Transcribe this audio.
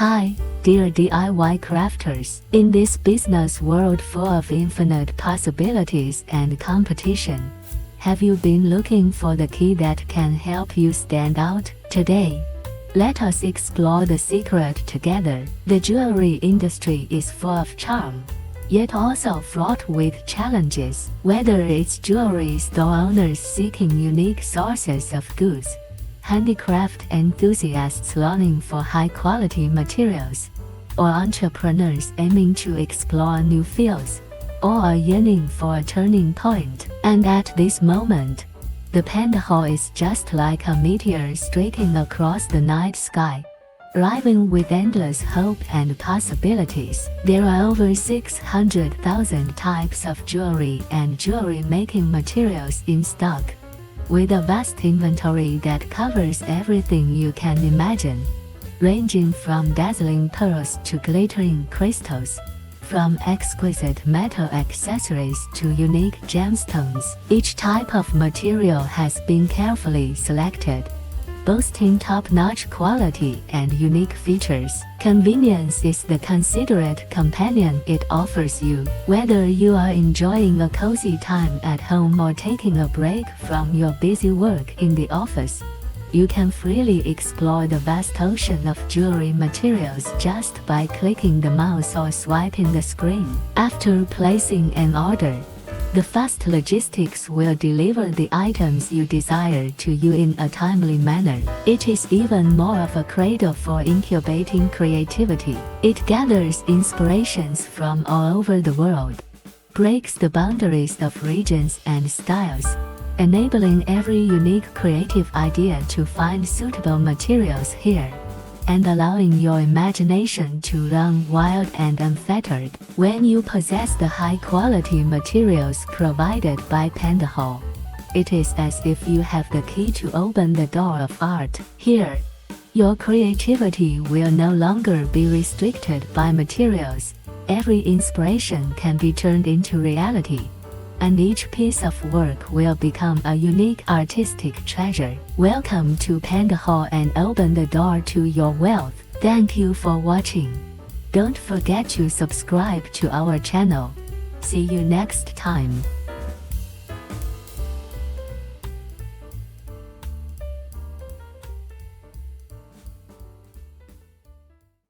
Hi, dear DIY crafters. In this business world full of infinite possibilities and competition, have you been looking for the key that can help you stand out? Today, let us explore the secret together. The jewelry industry is full of charm, yet also fraught with challenges. Whether it's jewelry store owners seeking unique sources of goods, handicraft enthusiasts longing for high-quality materials, or entrepreneurs aiming to explore new fields, all are yearning for a turning point. And at this moment, the PandaHall is just like a meteor streaking across the night sky, arriving with endless hope and possibilities. There are over 600,000 types of jewelry and jewelry-making materials in stock, with a vast inventory that covers everything you can imagine, ranging from dazzling pearls to glittering crystals, from exquisite metal accessories to unique gemstones. Each type of material has been carefully selected, boasting top-notch quality and unique features. Convenience is the considerate companion it offers you. Whether you are enjoying a cozy time at home or taking a break from your busy work in the office, you can freely explore the vast ocean of jewelry materials just by clicking the mouse or swiping the screen. After placing an order, the fast logistics will deliver the items you desire to you in a timely manner. It is even more of a cradle for incubating creativity. It gathers inspirations from all over the world, breaks the boundaries of regions and styles, enabling every unique creative idea to find suitable materials here, and allowing your imagination to run wild and unfettered. When you possess the high-quality materials provided by PandaHall, it is as if you have the key to open the door of art. Here, your creativity will no longer be restricted by materials. Every inspiration can be turned into reality, and each piece of work will become a unique artistic treasure. Welcome to PandaHall and open the door to your wealth. Thank you for watching. Don't forget to subscribe to our channel. See you next time.